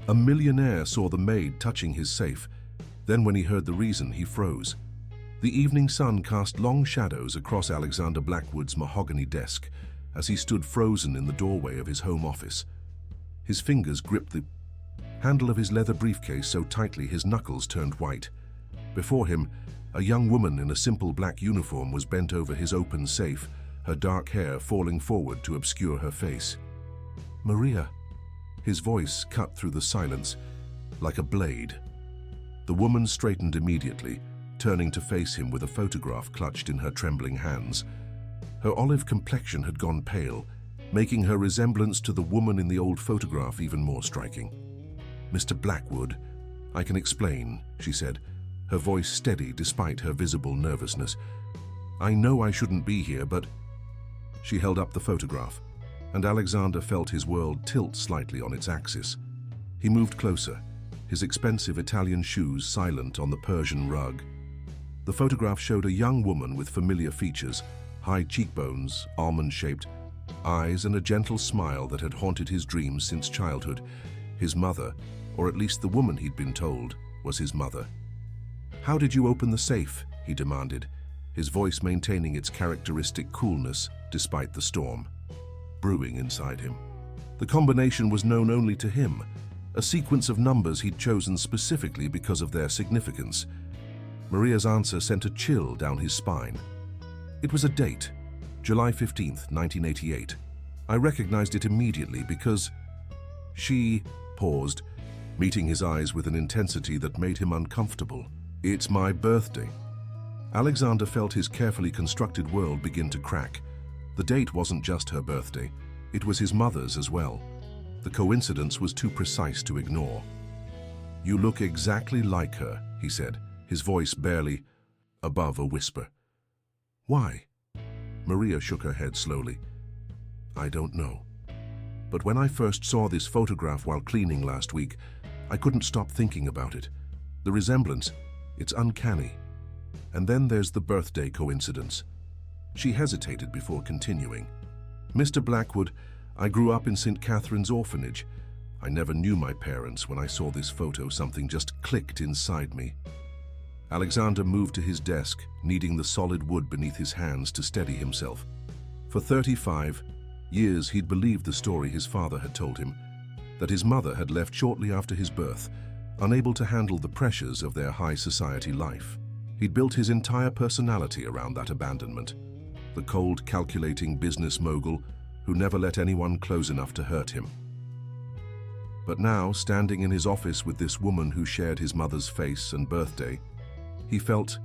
A millionaire saw the maid touching his safe. Then when he heard the reason, he froze. The evening sun cast long shadows across Alexander Blackwood's mahogany desk as he stood frozen in the doorway of his home office. His fingers gripped the handle of his leather briefcase so tightly his knuckles turned white. Before him, a young woman in a simple black uniform was bent over his open safe, her dark hair falling forward to obscure her face. "Maria." His voice cut through the silence like a blade. The woman straightened immediately, turning to face him with a photograph clutched in her trembling hands. Her olive complexion had gone pale, making her resemblance to the woman in the old photograph even more striking. "Mr. Blackwood, I can explain," she said, her voice steady despite her visible nervousness. "I know I shouldn't be here, but—" She held up the photograph, and Alexander felt his world tilt slightly on its axis. He moved closer, his expensive Italian shoes silent on the Persian rug. The photograph showed a young woman with familiar features, high cheekbones, almond-shaped eyes, and a gentle smile that had haunted his dreams since childhood. His mother, or at least the woman he'd been told, was his mother. "How did you open the safe?" he demanded, his voice maintaining its characteristic coolness despite the storm brewing inside him. The combination was known only to him, a sequence of numbers he'd chosen specifically because of their significance. Maria's answer sent a chill down his spine. "It was a date, July 15th, 1988. I recognized it immediately because—" She paused, meeting his eyes with an intensity that made him uncomfortable. "It's my birthday." Alexander felt his carefully constructed world begin to crack. The date wasn't just her birthday, it was his mother's as well. The coincidence was too precise to ignore. "You look exactly like her," he said, his voice barely above a whisper. "Why?" Maria shook her head slowly. "I don't know. But when I first saw this photograph while cleaning last week, I couldn't stop thinking about it. The resemblance, it's uncanny. And then there's the birthday coincidence." She hesitated before continuing. "Mr. Blackwood, I grew up in St. Catherine's orphanage. I never knew my parents. When I saw this photo, something just clicked inside me." Alexander moved to his desk, kneading the solid wood beneath his hands to steady himself. For 35 years, he'd believed the story his father had told him, that his mother had left shortly after his birth, unable to handle the pressures of their high society life. He'd built his entire personality around that abandonment, the cold, calculating business mogul who never let anyone close enough to hurt him. But now, standing in his office with this woman who shared his mother's face and birthday, he felt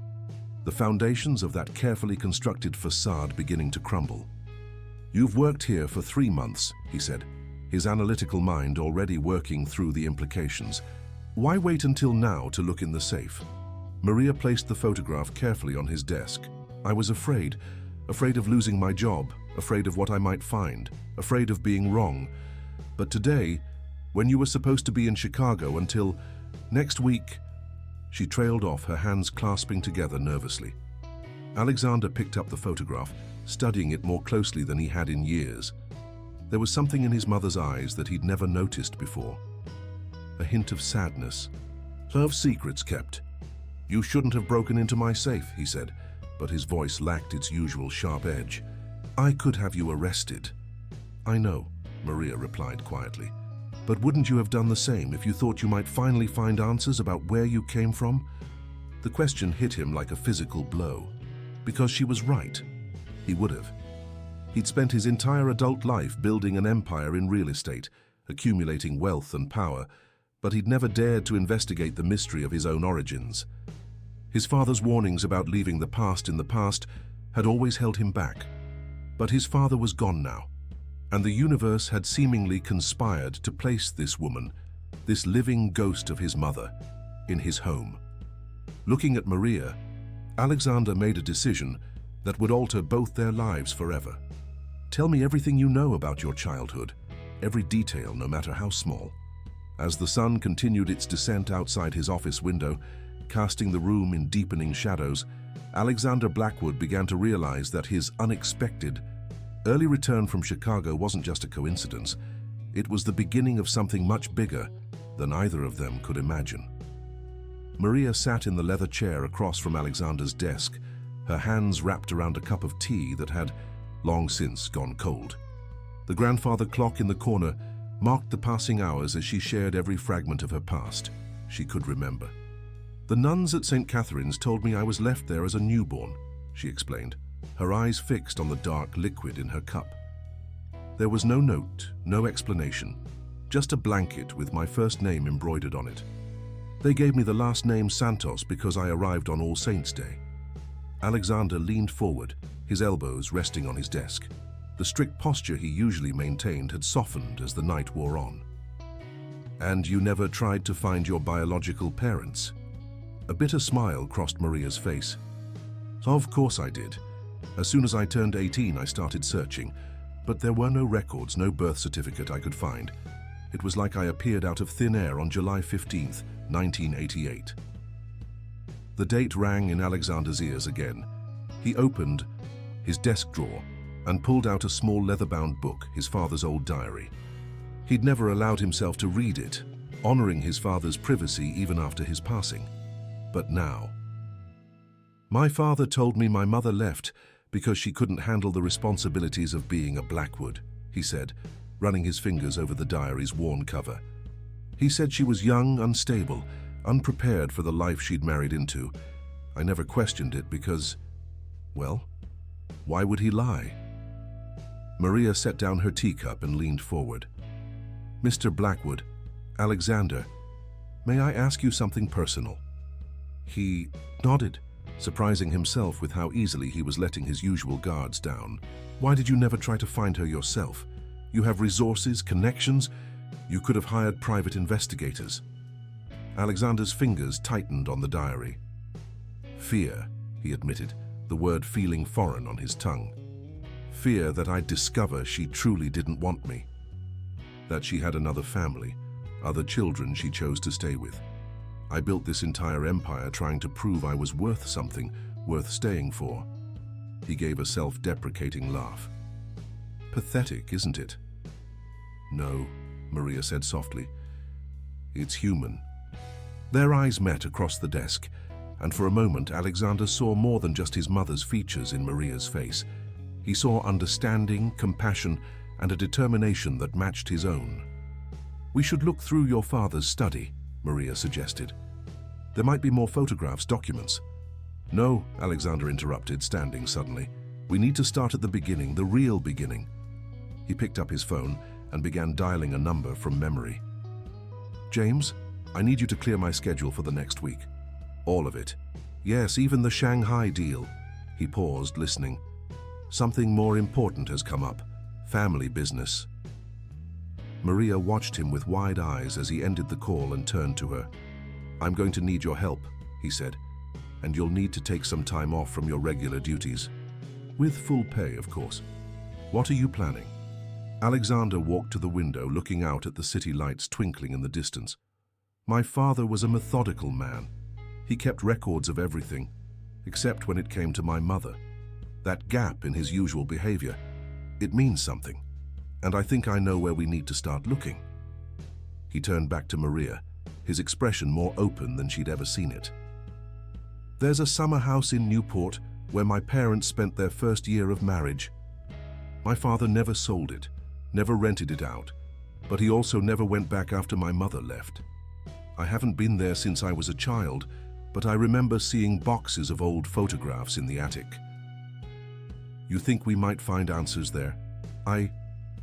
the foundations of that carefully constructed facade beginning to crumble. "You've worked here for 3 months, he said, his analytical mind already working through the implications. "Why wait until now to look in the safe?" Maria placed the photograph carefully on his desk. "I was afraid of losing my job, afraid of what I might find, afraid of being wrong. But today, when you were supposed to be in Chicago until next week—" She trailed off, her hands clasping together nervously. Alexander picked up the photograph, studying it more closely than he had in years. There was something in his mother's eyes that he'd never noticed before. A hint of sadness. "Have secrets kept. You shouldn't have broken into my safe," he said, but his voice lacked its usual sharp edge. "I could have you arrested." "I know," Maria replied quietly. "But wouldn't you have done the same if you thought you might finally find answers about where you came from?" The question hit him like a physical blow. Because she was right. He would have. He'd spent his entire adult life building an empire in real estate, accumulating wealth and power, but he'd never dared to investigate the mystery of his own origins. His father's warnings about leaving the past in the past had always held him back. But his father was gone now, and the universe had seemingly conspired to place this woman, this living ghost of his mother, in his home. Looking at Maria, Alexander made a decision that would alter both their lives forever. "Tell me everything you know about your childhood, every detail, no matter how small." As the sun continued its descent outside his office window, casting the room in deepening shadows, Alexander Blackwood began to realize that his unexpected, early return from Chicago wasn't just a coincidence. It was the beginning of something much bigger than either of them could imagine. Maria sat in the leather chair across from Alexander's desk, her hands wrapped around a cup of tea that had long since gone cold. The grandfather clock in the corner marked the passing hours as she shared every fragment of her past she could remember. "The nuns at St. Catherine's told me I was left there as a newborn," she explained, her eyes fixed on the dark liquid in her cup. "There was no note, no explanation, just a blanket with my first name embroidered on it. They gave me the last name Santos because I arrived on All Saints' Day." Alexander leaned forward, his elbows resting on his desk. The strict posture he usually maintained had softened as the night wore on. "And you never tried to find your biological parents?" A bitter smile crossed Maria's face. "Of course I did. As soon as I turned 18, I started searching, but there were no records, no birth certificate I could find. It was like I appeared out of thin air on July 15th, 1988. The date rang in Alexander's ears again. He opened his desk drawer and pulled out a small leather-bound book, his father's old diary. He'd never allowed himself to read it, honoring his father's privacy even after his passing. But now, "My father told me my mother left because she couldn't handle the responsibilities of being a Blackwood," he said, running his fingers over the diary's worn cover. "He said she was young, unstable, unprepared for the life she'd married into. I never questioned it because, well, why would he lie?" Maria set down her teacup and leaned forward. "Mr. Blackwood, Alexander, may I ask you something personal?" He nodded, surprising himself with how easily he was letting his usual guards down. "Why did you never try to find her yourself? You have resources, connections. You could have hired private investigators." Alexander's fingers tightened on the diary. "Fear," he admitted, the word feeling foreign on his tongue. "Fear that I'd discover she truly didn't want me. That she had another family, other children she chose to stay with. I built this entire empire trying to prove I was worth something, worth staying for." He gave a self-deprecating laugh. "Pathetic, isn't it?" "No," Maria said softly. "It's human." Their eyes met across the desk, and for a moment Alexander saw more than just his mother's features in Maria's face. He saw understanding, compassion, and a determination that matched his own. "We should look through your father's study," Maria suggested. "There might be more photographs, documents." "No," Alexander interrupted, standing suddenly. "We need to start at the beginning, the real beginning." He picked up his phone and began dialing a number from memory. "James, I need you to clear my schedule for the next week." "All of it?" "Yes, even the Shanghai deal." He paused, listening. "Something more important has come up. Family business." Maria watched him with wide eyes as he ended the call and turned to her. "I'm going to need your help," he said, "and you'll need to take some time off from your regular duties. With full pay, of course. What are you planning?" Alexander walked to the window, looking out at the city lights twinkling in the distance. "My father was a methodical man. He kept records of everything, except when it came to my mother. That gap in his usual behavior, it means something, and I think I know where we need to start looking." He turned back to Maria, his expression more open than she'd ever seen it. "There's a summer house in Newport where my parents spent their first year of marriage. My father never sold it, never rented it out, but he also never went back after my mother left. I haven't been there since I was a child, but I remember seeing boxes of old photographs in the attic." "You think we might find answers there?" "I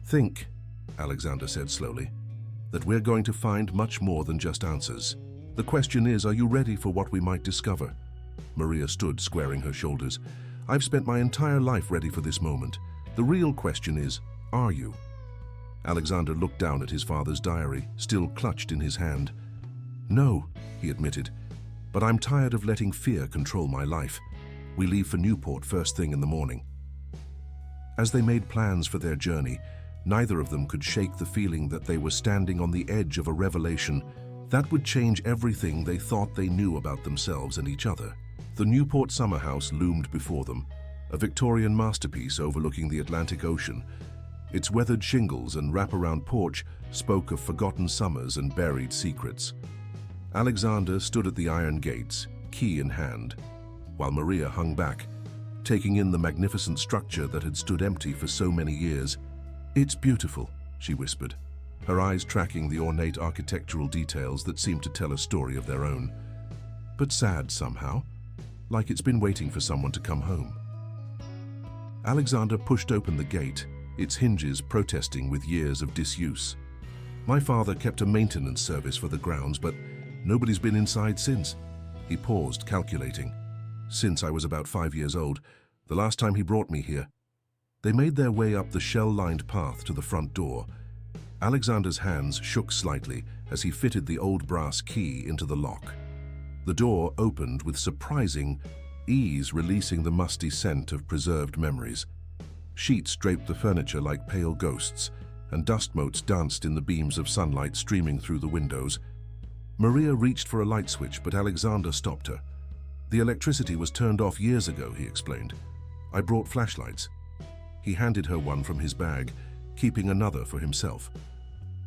think," Alexander said slowly, "that we're going to find much more than just answers. The question is, are you ready for what we might discover?" Maria stood, squaring her shoulders. "I've spent my entire life ready for this moment. The real question is, are you?" Alexander looked down at his father's diary, still clutched in his hand. "No," he admitted, "but I'm tired of letting fear control my life. We leave for Newport first thing in the morning." As they made plans for their journey, neither of them could shake the feeling that they were standing on the edge of a revelation that would change everything they thought they knew about themselves and each other. The Newport summer house loomed before them, a Victorian masterpiece overlooking the Atlantic Ocean, Its weathered shingles and wraparound porch spoke of forgotten summers and buried secrets. Alexander stood at the iron gates, key in hand, while Maria hung back, taking in the magnificent structure that had stood empty for so many years. "It's beautiful," she whispered, her eyes tracking the ornate architectural details that seemed to tell a story of their own. But sad somehow, like it's been waiting for someone to come home. Alexander pushed open the gate, its hinges protesting with years of disuse. "My father kept a maintenance service for the grounds, but nobody's been inside since." He paused, calculating. "Since I was about 5 years old, the last time he brought me here." They made their way up the shell-lined path to the front door. Alexander's hands shook slightly as he fitted the old brass key into the lock. The door opened with surprising ease, releasing the musty scent of preserved memories. Sheets draped the furniture like pale ghosts, and dust motes danced in the beams of sunlight streaming through the windows. Maria reached for a light switch, but Alexander stopped her. "The electricity was turned off years ago," he explained. "I brought flashlights." He handed her one from his bag, keeping another for himself.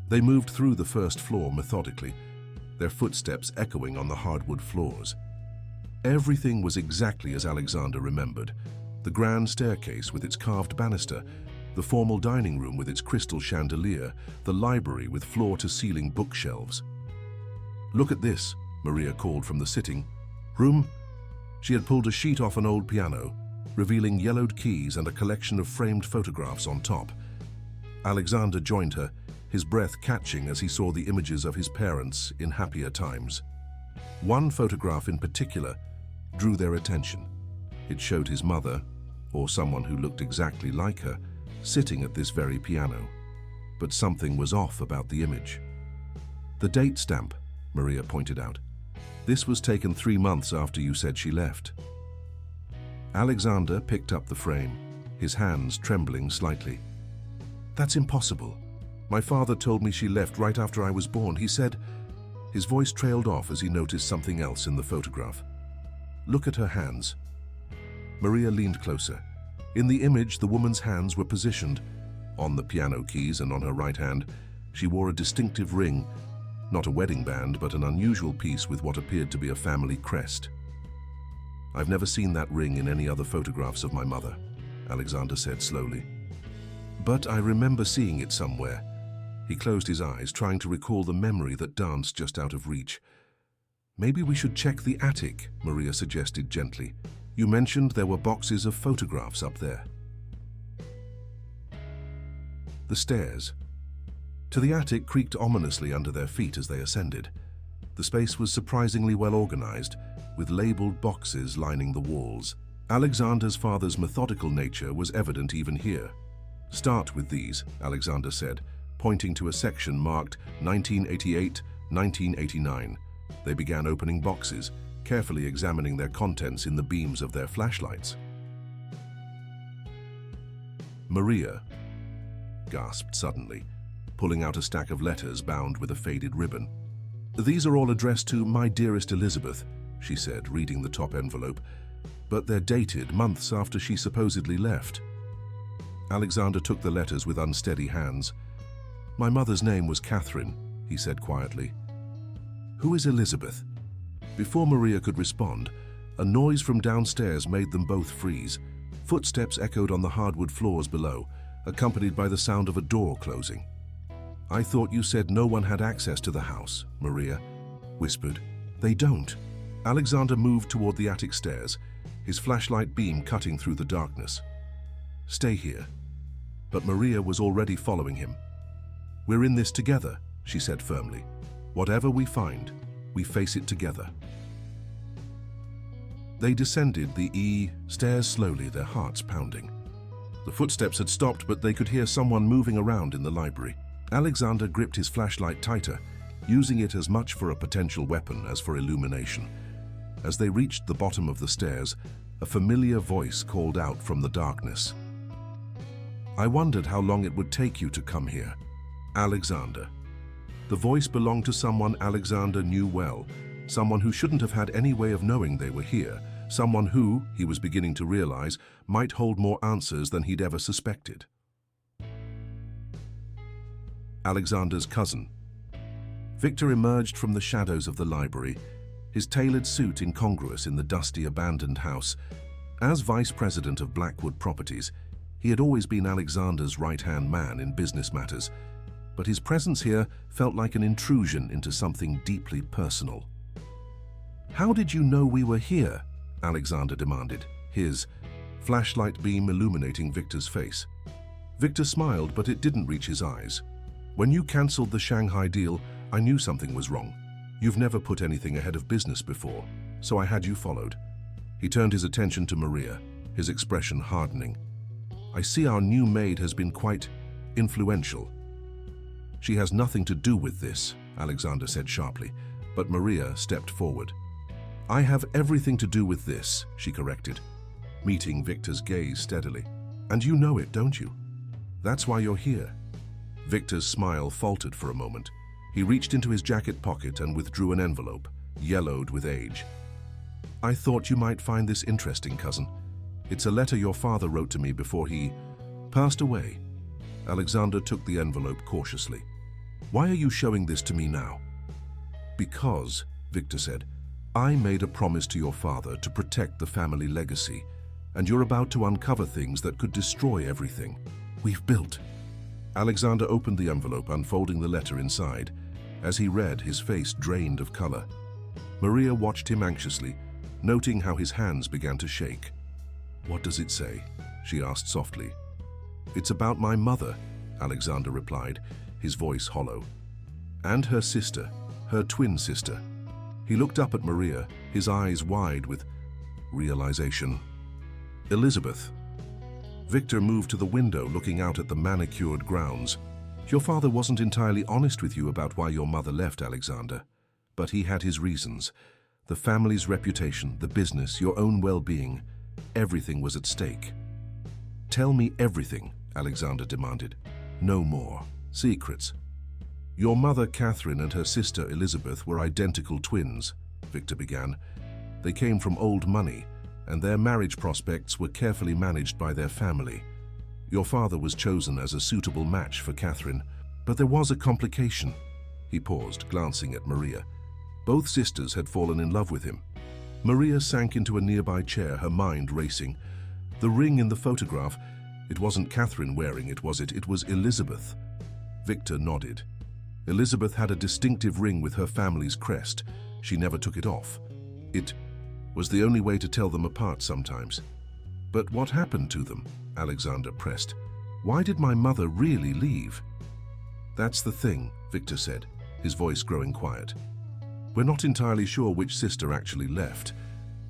They moved through the first floor methodically, their footsteps echoing on the hardwood floors. Everything was exactly as Alexander remembered. The grand staircase with its carved banister, the formal dining room with its crystal chandelier, the library with floor-to-ceiling bookshelves. "Look at this," Maria called from the sitting room. She had pulled a sheet off an old piano, revealing yellowed keys and a collection of framed photographs on top. Alexander joined her, his breath catching as he saw the images of his parents in happier times. One photograph in particular drew their attention. It showed his mother, or someone who looked exactly like her, sitting at this very piano. But something was off about the image. "The date stamp," Maria pointed out. "This was taken 3 months after you said she left." Alexander picked up the frame, his hands trembling slightly. "That's impossible. My father told me she left right after I was born. He said..." His voice trailed off as he noticed something else in the photograph. "Look at her hands." Maria leaned closer. In the image, the woman's hands were positioned on the piano keys, and on her right hand, she wore a distinctive ring, not a wedding band, but an unusual piece with what appeared to be a family crest. "I've never seen that ring in any other photographs of my mother," Alexander said slowly. "But I remember seeing it somewhere." He closed his eyes, trying to recall the memory that danced just out of reach. "Maybe we should check the attic," Maria suggested gently. "You mentioned there were boxes of photographs up there." The stairs to the attic creaked ominously under their feet as they ascended. The space was surprisingly well organized, with labeled boxes lining the walls. Alexander's father's methodical nature was evident even here. "Start with these," Alexander said, pointing to a section marked 1988, 1989. They began opening boxes, carefully examining their contents in the beams of their flashlights. "Maria," gasped suddenly, pulling out a stack of letters bound with a faded ribbon. "These are all addressed to my dearest Elizabeth," she said, reading the top envelope, "but they're dated months after she supposedly left." Alexander took the letters with unsteady hands. "My mother's name was Catherine," he said quietly. "Who is Elizabeth?" Before Maria could respond, a noise from downstairs made them both freeze. Footsteps echoed on the hardwood floors below, accompanied by the sound of a door closing. "I thought you said no one had access to the house," Maria whispered. "They don't." Alexander moved toward the attic stairs, his flashlight beam cutting through the darkness. "Stay here." But Maria was already following him. "We're in this together," she said firmly. "Whatever we find, we face it together." They descended the stairs slowly, their hearts pounding. The footsteps had stopped, but they could hear someone moving around in the library. Alexander gripped his flashlight tighter, using it as much for a potential weapon as for illumination. As they reached the bottom of the stairs, a familiar voice called out from the darkness. "I wondered how long it would take you to come here, Alexander." The voice belonged to someone Alexander knew well, someone who shouldn't have had any way of knowing they were here, someone who, he was beginning to realize, might hold more answers than he'd ever suspected. Alexander's cousin. Victor emerged from the shadows of the library, his tailored suit incongruous in the dusty, abandoned house. As vice president of Blackwood Properties, he had always been Alexander's right-hand man in business matters, but his presence here felt like an intrusion into something deeply personal. "How did you know we were here?" Alexander demanded, his flashlight beam illuminating Victor's face. Victor smiled, but it didn't reach his eyes. "When you cancelled the Shanghai deal, I knew something was wrong. You've never put anything ahead of business before, so I had you followed." He turned his attention to Maria, his expression hardening. "I see our new maid has been quite influential." "She has nothing to do with this," Alexander said sharply, but Maria stepped forward. "I have everything to do with this," she corrected, meeting Victor's gaze steadily. "And you know it, don't you? That's why you're here." Victor's smile faltered for a moment. He reached into his jacket pocket and withdrew an envelope, yellowed with age. "I thought you might find this interesting, cousin. It's a letter your father wrote to me before he passed away." Alexander took the envelope cautiously. "Why are you showing this to me now?" "Because," Victor said, "I made a promise to your father to protect the family legacy, and you're about to uncover things that could destroy everything we've built." Alexander opened the envelope, unfolding the letter inside. As he read, his face drained of color. Maria watched him anxiously, noting how his hands began to shake. "What does it say?" she asked softly. "It's about my mother," Alexander replied, his voice hollow. "And her sister, her twin sister." He looked up at Maria, his eyes wide with realization. "Elizabeth." Victor moved to the window, looking out at the manicured grounds. "Your father wasn't entirely honest with you about why your mother left, Alexander. But he had his reasons. The family's reputation, the business, your own well-being. Everything was at stake." "Tell me everything," Alexander demanded. "No more secrets." "Your mother, Catherine, and her sister, Elizabeth, were identical twins," Victor began. "They came from old money, and their marriage prospects were carefully managed by their family. Your father was chosen as a suitable match for Catherine, but there was a complication." He paused, glancing at Maria. Both sisters had fallen in love with him. Maria sank into a nearby chair, her mind racing. The ring in the photograph, it wasn't Catherine wearing it, was it? It was Elizabeth. Victor nodded. Elizabeth had a distinctive ring with her family's crest. She never took it off. It was the only way to tell them apart sometimes. "But what happened to them?" Alexander pressed. "Why did my mother really leave?" "That's the thing," Victor said, his voice growing quiet. "We're not entirely sure which sister actually left.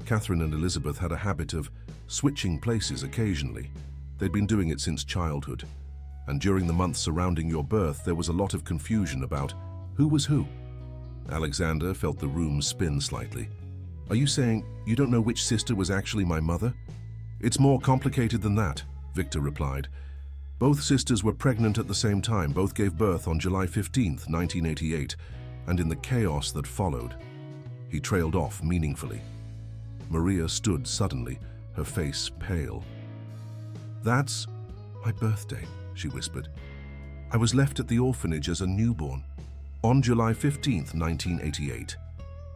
Catherine and Elizabeth had a habit of switching places occasionally. They'd been doing it since childhood. And during the months surrounding your birth, there was a lot of confusion about who was who." Alexander felt the room spin slightly. "Are you saying you don't know which sister was actually my mother?" "It's more complicated than that," Victor replied. "Both sisters were pregnant at the same time. Both gave birth on July 15th, 1988, and in the chaos that followed." He trailed off meaningfully. Maria stood suddenly, her face pale. "That's my birthday," she whispered. "I was left at the orphanage as a newborn on July 15th, 1988.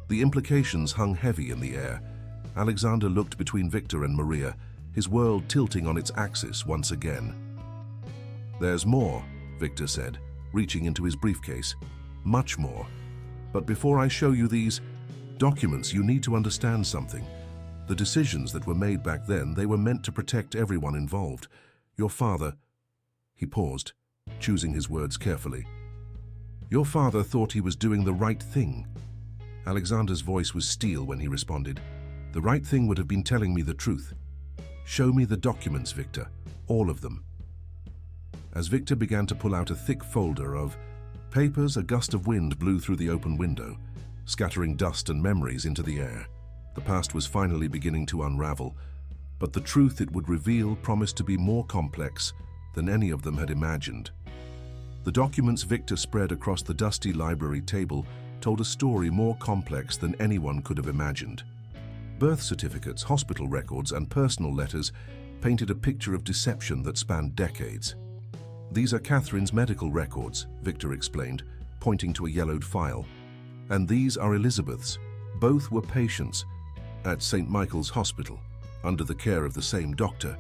The implications hung heavy in the air. Alexander looked between Victor and Maria, his world tilting on its axis once again. "There's more," Victor said, reaching into his briefcase. "Much more. But before I show you these documents, you need to understand something. The decisions that were made back then, they were meant to protect everyone involved. Your father..." He paused, choosing his words carefully. "Your father thought he was doing the right thing." Alexander's voice was steel when he responded. "The right thing would have been telling me the truth. Show me the documents, Victor. All of them." As Victor began to pull out a thick folder of papers, a gust of wind blew through the open window, scattering dust and memories into the air. The past was finally beginning to unravel, but the truth it would reveal promised to be more complex than any of them had imagined. The documents Victor spread across the dusty library table told a story more complex than anyone could have imagined. Birth certificates, hospital records, and personal letters painted a picture of deception that spanned decades. These are Catherine's medical records, Victor explained, pointing to a yellowed file. And these are Elizabeth's. Both were patients at St. Michael's Hospital, under the care of the same doctor.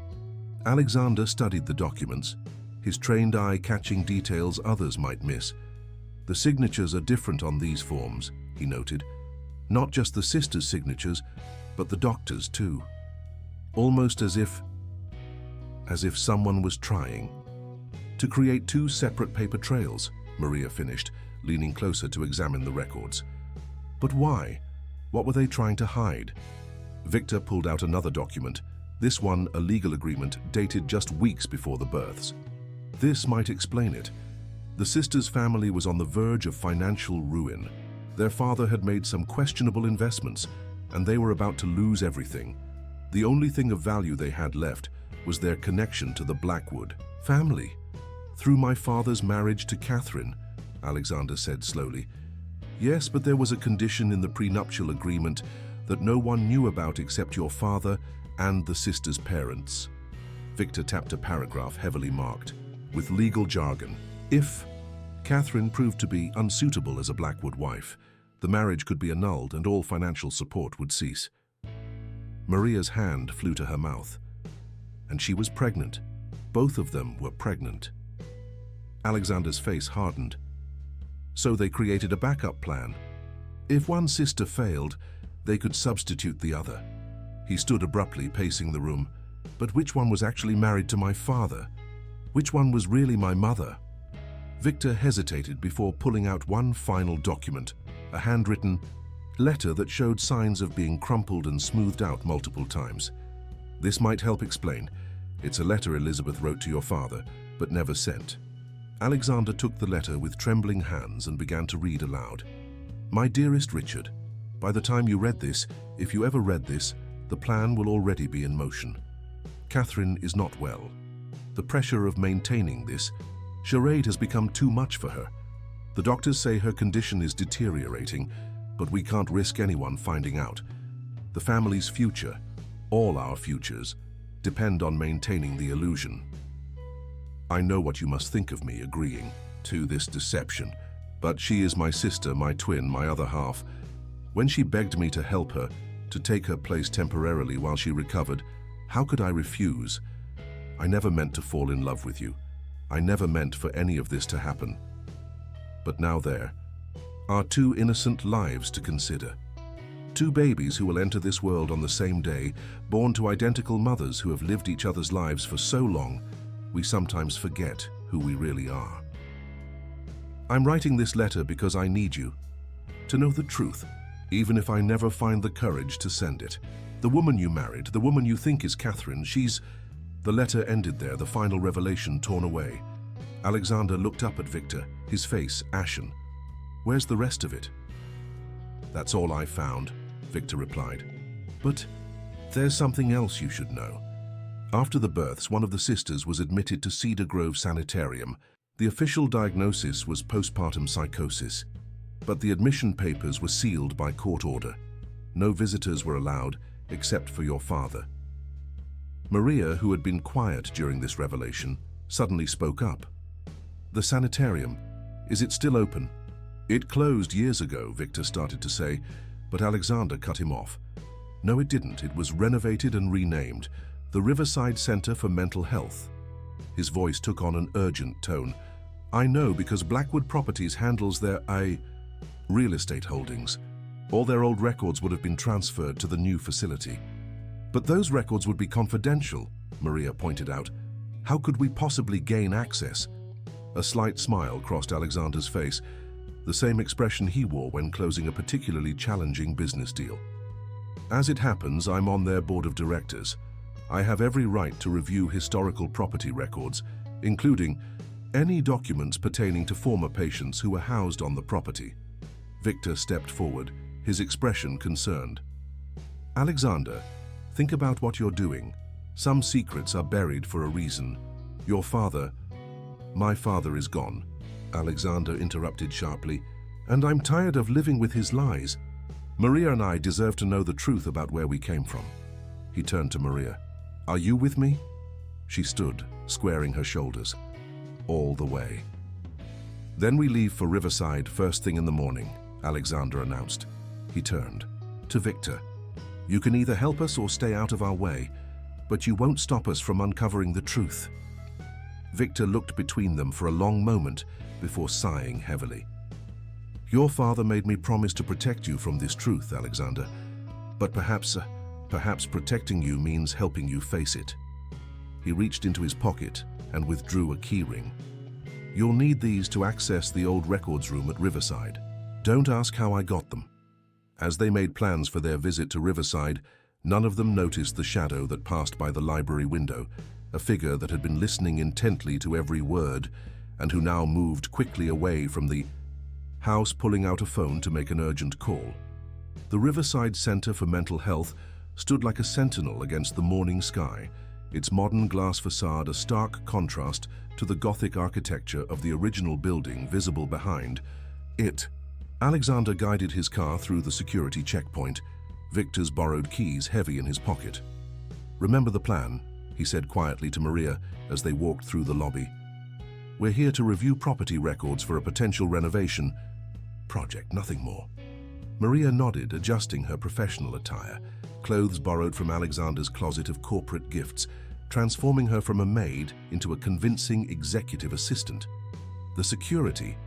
Alexander studied the documents, his trained eye catching details others might miss. The signatures are different on these forms, he noted. Not just the sisters' signatures, but the doctor's too. Almost as if someone was trying to create two separate paper trails, Maria finished, leaning closer to examine the records. But why? What were they trying to hide? Victor pulled out another document, this one a legal agreement dated just weeks before the births. This might explain it. The sisters' family was on the verge of financial ruin. Their father had made some questionable investments, and they were about to lose everything. The only thing of value they had left was their connection to the Blackwood family. Through my father's marriage to Catherine, Alexander said slowly. Yes, but there was a condition in the prenuptial agreement that no one knew about except your father and the sisters' parents. Victor tapped a paragraph heavily marked, with legal jargon. If Catherine proved to be unsuitable as a Blackwood wife, the marriage could be annulled and all financial support would cease. Maria's hand flew to her mouth. And she was pregnant. Both of them were pregnant. Alexander's face hardened. So they created a backup plan. If one sister failed, they could substitute the other. He stood abruptly, pacing the room. But which one was actually married to my father? Which one was really my mother? Victor hesitated before pulling out one final document, a handwritten letter that showed signs of being crumpled and smoothed out multiple times. This might help explain. It's a letter Elizabeth wrote to your father, but never sent. Alexander took the letter with trembling hands and began to read aloud. My dearest Richard, by the time you read this, if you ever read this, the plan will already be in motion. Catherine is not well. The pressure of maintaining this charade has become too much for her. The doctors say her condition is deteriorating, but we can't risk anyone finding out. The family's future, all our futures, depend on maintaining the illusion. I know what you must think of me agreeing to this deception, but she is my sister, my twin, my other half. When she begged me to help her, to take her place temporarily while she recovered, how could I refuse? I never meant to fall in love with you. I never meant for any of this to happen. But now there are two innocent lives to consider. Two babies who will enter this world on the same day, born to identical mothers who have lived each other's lives for so long, we sometimes forget who we really are. I'm writing this letter because I need you to know the truth, even if I never find the courage to send it. The woman you married, the woman you think is Catherine, she's... The letter ended there, the final revelation torn away. Alexander looked up at Victor, his face ashen. Where's the rest of it? That's all I found, Victor replied. But there's something else you should know. After the births, one of the sisters was admitted to Cedar Grove Sanitarium. The official diagnosis was postpartum psychosis, but the admission papers were sealed by court order. No visitors were allowed, except for your father. Maria, who had been quiet during this revelation, suddenly spoke up. The sanitarium, is it still open? It closed years ago, Victor started to say, but Alexander cut him off. No, it didn't. It was renovated and renamed, the Riverside Center for Mental Health. His voice took on an urgent tone. I know because Blackwood Properties handles their real estate holdings. All their old records would have been transferred to the new facility. But those records would be confidential, Maria pointed out. How could we possibly gain access? A slight smile crossed Alexander's face, the same expression he wore when closing a particularly challenging business deal. As it happens, I'm on their board of directors. I have every right to review historical property records, including any documents pertaining to former patients who were housed on the property. Victor stepped forward, his expression concerned. Alexander, think about what you're doing. Some secrets are buried for a reason. Your father... My father is gone, Alexander interrupted sharply, and I'm tired of living with his lies. Maria and I deserve to know the truth about where we came from. He turned to Maria. Are you with me? She stood, squaring her shoulders. all the way. Then we leave for Riverside first thing in the morning, Alexander announced. He turned to Victor. You can either help us or stay out of our way, but you won't stop us from uncovering the truth. Victor looked between them for a long moment before sighing heavily. Your father made me promise to protect you from this truth, Alexander, but perhaps protecting you means helping you face it. He reached into his pocket and withdrew a keyring. You'll need these to access the old records room at Riverside. Don't ask how I got them. As they made plans for their visit to Riverside, none of them noticed the shadow that passed by the library window, a figure that had been listening intently to every word and who now moved quickly away from the house, pulling out a phone to make an urgent call. The Riverside Center for Mental Health stood like a sentinel against the morning sky, its modern glass facade a stark contrast to the Gothic architecture of the original building visible behind it. Alexander guided his car through the security checkpoint, Victor's borrowed keys heavy in his pocket. Remember the plan, he said quietly to Maria as they walked through the lobby. We're here to review property records for a potential renovation project, nothing more. Maria nodded, adjusting her professional attire, clothes borrowed from Alexander's closet of corporate gifts, transforming her from a maid into a convincing executive assistant. The security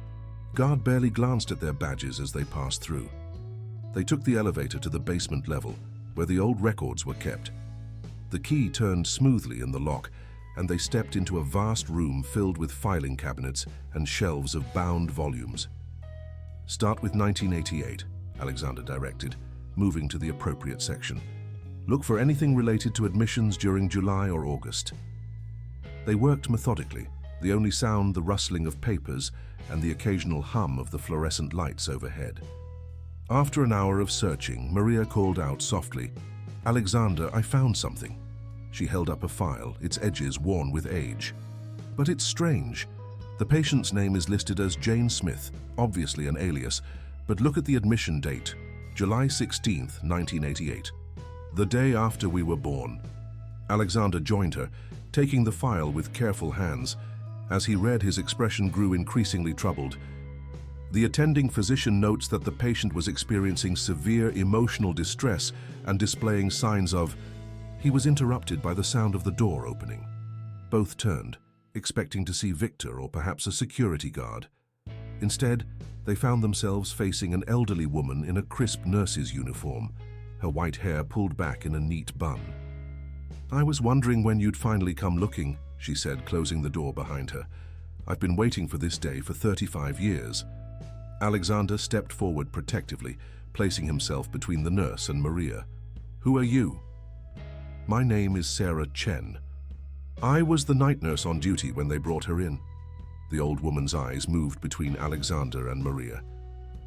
guard barely glanced at their badges as they passed through. They took the elevator to the basement level, where the old records were kept. The key turned smoothly in the lock, and they stepped into a vast room filled with filing cabinets and shelves of bound volumes. Start with 1988, Alexander directed, moving to the appropriate section. Look for anything related to admissions during July or August. They worked methodically, the only sound the rustling of papers and the occasional hum of the fluorescent lights overhead. After an hour of searching, Maria called out softly, Alexander, I found something. She held up a file, its edges worn with age. But it's strange. The patient's name is listed as Jane Smith, obviously an alias, but look at the admission date, July 16th, 1988. The day after we were born. Alexander joined her, taking the file with careful hands. As he read, his expression grew increasingly troubled. The attending physician notes that the patient was experiencing severe emotional distress and displaying signs of... He was interrupted by the sound of the door opening. Both turned, expecting to see Victor or perhaps a security guard. Instead, they found themselves facing an elderly woman in a crisp nurse's uniform, her white hair pulled back in a neat bun. I was wondering when you'd finally come looking, she said, closing the door behind her. I've been waiting for this day for 35 years. Alexander stepped forward protectively, placing himself between the nurse and Maria. Who are you? My name is Sarah Chen. I was the night nurse on duty when they brought her in. The old woman's eyes moved between Alexander and Maria.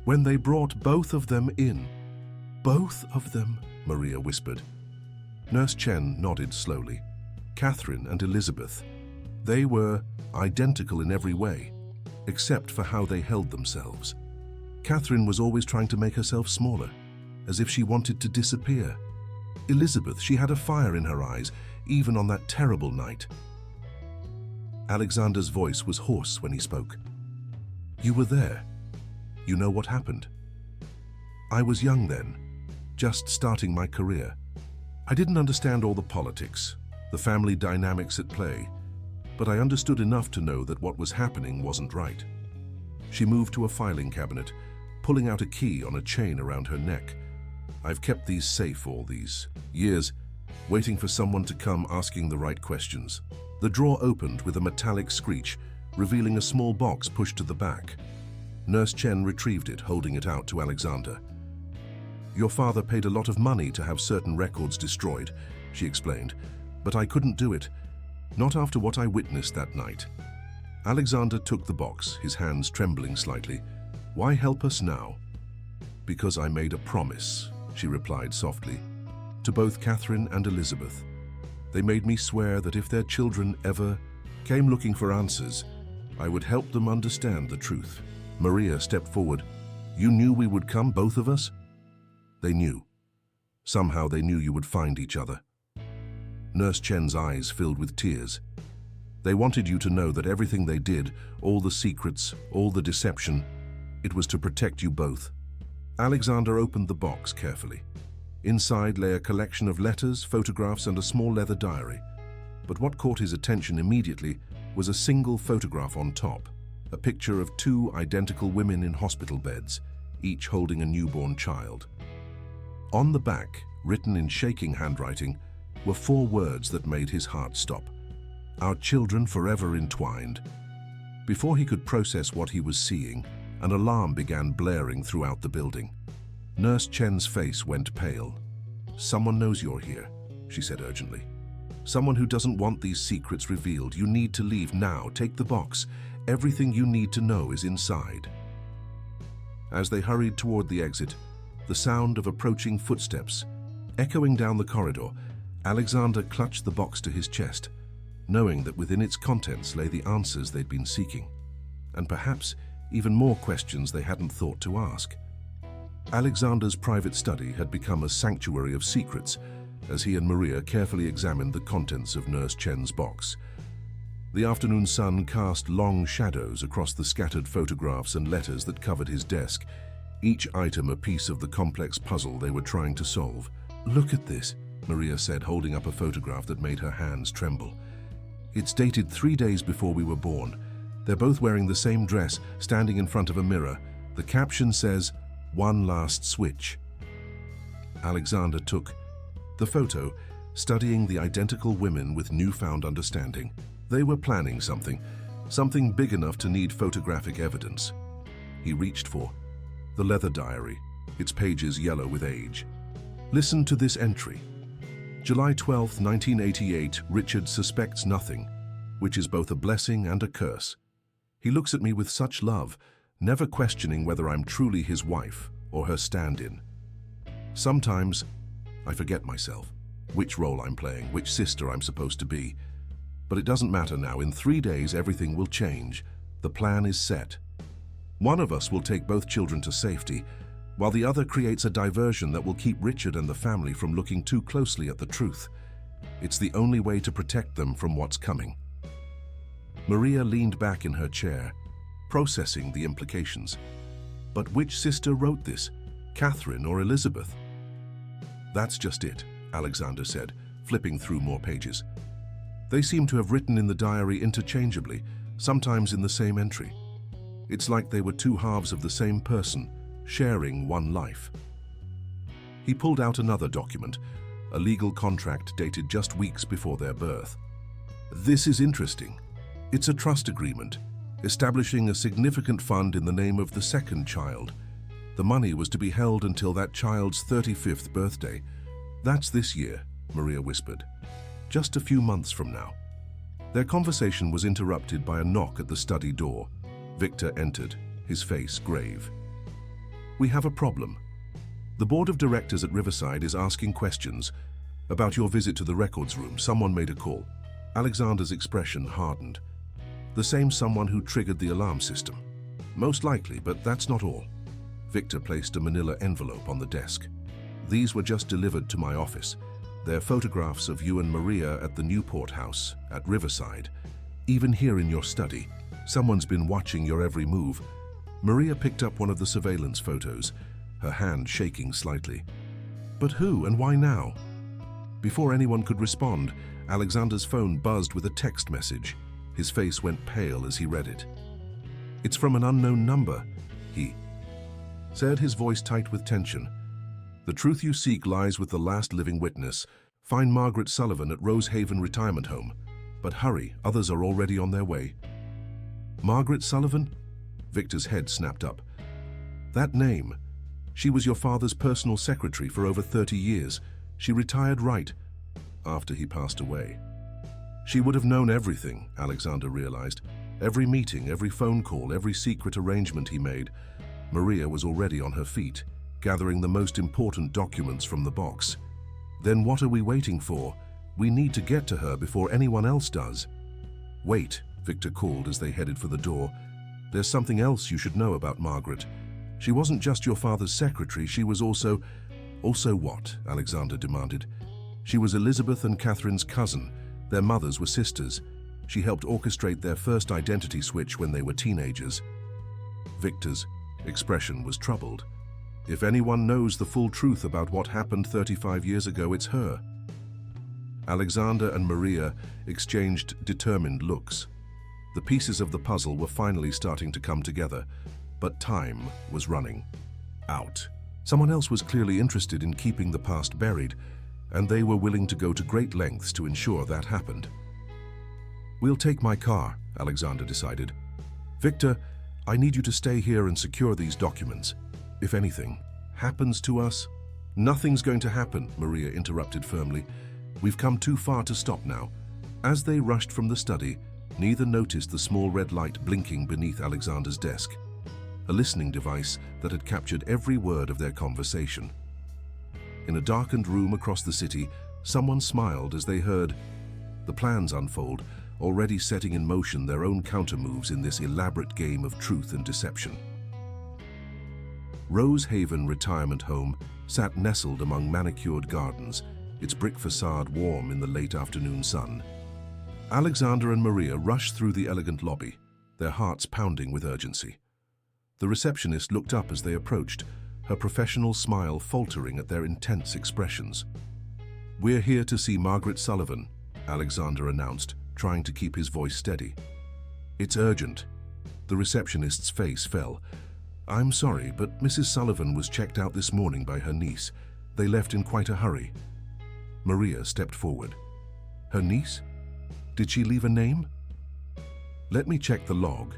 When they brought both of them in. Both of them, Maria whispered. Nurse Chen nodded slowly. Catherine and Elizabeth. They were identical in every way, except for how they held themselves. Catherine was always trying to make herself smaller, as if she wanted to disappear. Elizabeth, she had a fire in her eyes, even on that terrible night. Alexander's voice was hoarse when he spoke. You were there. You know what happened. I was young then, just starting my career. I didn't understand all the politics, the family dynamics at play, but I understood enough to know that what was happening wasn't right. She moved to a filing cabinet, pulling out a key on a chain around her neck. I've kept these safe all these years, waiting for someone to come asking the right questions. The drawer opened with a metallic screech, revealing a small box pushed to the back. Nurse Chen retrieved it, holding it out to Alexander. Your father paid a lot of money to have certain records destroyed, she explained, but I couldn't do it, not after what I witnessed that night. Alexander took the box, his hands trembling slightly. Why help us now? Because I made a promise, she replied softly, to both Catherine and Elizabeth. They made me swear that if their children ever came looking for answers, I would help them understand the truth. Maria stepped forward. You knew we would come, both of us? They knew. Somehow they knew you would find each other. Nurse Chen's eyes filled with tears. They wanted you to know that everything they did, all the secrets, all the deception, it was to protect you both. Alexander opened the box carefully. Inside lay a collection of letters, photographs, and a small leather diary. But what caught his attention immediately was a single photograph on top, a picture of two identical women in hospital beds, each holding a newborn child. On the back, written in shaking handwriting, were 4 words that made his heart stop. "Our children forever entwined." Before he could process what he was seeing, an alarm began blaring throughout the building. Nurse Chen's face went pale. "Someone knows you're here," she said urgently. "Someone who doesn't want these secrets revealed. You need to leave now. Take the box. Everything you need to know is inside." As they hurried toward the exit, the sound of approaching footsteps echoing down the corridor, Alexander clutched the box to his chest, knowing that within its contents lay the answers they'd been seeking, and perhaps even more questions they hadn't thought to ask. Alexander's private study had become a sanctuary of secrets as he and Maria carefully examined the contents of Nurse Chen's box. The afternoon sun cast long shadows across the scattered photographs and letters that covered his desk, each item a piece of the complex puzzle they were trying to solve. "Look at this," Maria said, holding up a photograph that made her hands tremble. "It's dated 3 days before we were born. They're both wearing the same dress, standing in front of a mirror. The caption says, 'One last switch.'" Alexander took the photo, studying the identical women with newfound understanding. They were planning something big enough to need photographic evidence. He reached for the leather diary, its pages yellow with age. Listen to this entry. July 12, 1988, Richard suspects nothing, which is both a blessing and a curse. He looks at me with such love, never questioning whether I'm truly his wife or her stand-in. Sometimes I forget myself, which role I'm playing, which sister I'm supposed to be. But it doesn't matter now. In 3 days, everything will change. The plan is set. One of us will take both children to safety, while the other creates a diversion that will keep Richard and the family from looking too closely at the truth. It's the only way to protect them from what's coming. Maria leaned back in her chair, processing the implications. But which sister wrote this? Catherine or Elizabeth? "That's just it," Alexander said, flipping through more pages. "They seem to have written in the diary interchangeably, sometimes in the same entry. It's like they were 2 halves of the same person, sharing one life." He pulled out another document, a legal contract dated just weeks before their birth. "This is interesting. It's a trust agreement, establishing a significant fund in the name of the second child. The money was to be held until that child's 35th birthday. That's this year," Maria whispered. "Just a few months from now." Their conversation was interrupted by a knock at the study door. Victor entered, his face grave. "We have a problem. The board of directors at Riverside is asking questions about your visit to the records room. Someone made a call." Alexander's expression hardened. "The same someone who triggered the alarm system." "Most likely, but that's not all." Victor placed a manila envelope on the desk. "These were just delivered to my office. They're photographs of you and Maria at the Newport house at Riverside. Even here in your study, someone's been watching your every move." Maria picked up one of the surveillance photos, her hand shaking slightly. "But who and why now?" Before anyone could respond, Alexander's phone buzzed with a text message. His face went pale as he read it. "It's from an unknown number," he said, his voice tight with tension. "The truth you seek lies with the last living witness. Find Margaret Sullivan at Rosehaven Retirement Home. But hurry, others are already on their way." "Margaret Sullivan?" Victor's head snapped up. "That name. She was your father's personal secretary for over 30 years. She retired right after he passed away." She would have known everything, Alexander realized. Every meeting, every phone call, every secret arrangement he made. Maria was already on her feet, gathering the most important documents from the box. "Then what are we waiting for? We need to get to her before anyone else does." "Wait," Victor called as they headed for the door. "There's something else you should know about Margaret. She wasn't just your father's secretary, she was also..." "Also what?" Alexander demanded. "She was Elizabeth and Catherine's cousin. Their mothers were sisters. She helped orchestrate their first identity switch when they were teenagers. Victor's expression was troubled. If anyone knows the full truth about what happened 35 years ago, it's her. Alexander and Maria exchanged determined looks. The pieces of the puzzle were finally starting to come together, but time was running out. Someone else was clearly interested in keeping the past buried, and they were willing to go to great lengths to ensure that happened. "We'll take my car," Alexander decided. "Victor, I need you to stay here and secure these documents. If anything happens to us..." "Nothing's going to happen," Maria interrupted firmly. "We've come too far to stop now." As they rushed from the study, neither noticed the small red light blinking beneath Alexander's desk, a listening device that had captured every word of their conversation. In a darkened room across the city, someone smiled as they heard the plans unfold, already setting in motion their own countermoves in this elaborate game of truth and deception. Rose Haven Retirement Home sat nestled among manicured gardens, its brick facade warm in the late afternoon sun. Alexander and Maria rushed through the elegant lobby, their hearts pounding with urgency. The receptionist looked up as they approached, her professional smile faltering at their intense expressions. "We're here to see Margaret Sullivan," Alexander announced, trying to keep his voice steady. "It's urgent." The receptionist's face fell. "I'm sorry, but Mrs. Sullivan was checked out this morning by her niece. They left in quite a hurry." Maria stepped forward. "Her niece? Did she leave a name?" "Let me check the log."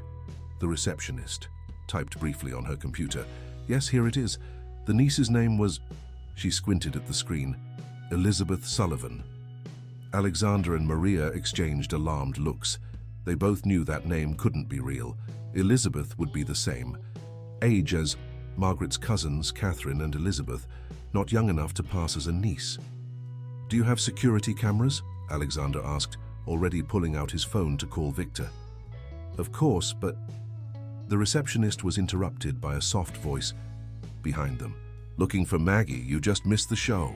The receptionist typed briefly on her computer. "Yes, here it is. The niece's name was..." She squinted at the screen. "Elizabeth Sullivan." Alexander and Maria exchanged alarmed looks. They both knew that name couldn't be real. Elizabeth would be the same. Age as Margaret's cousins, Catherine and Elizabeth, not young enough to pass as a niece. "Do you have security cameras?" Alexander asked, already pulling out his phone to call Victor. "Of course, but..." The receptionist was interrupted by a soft voice behind them. "Looking for Maggie? You just missed the show."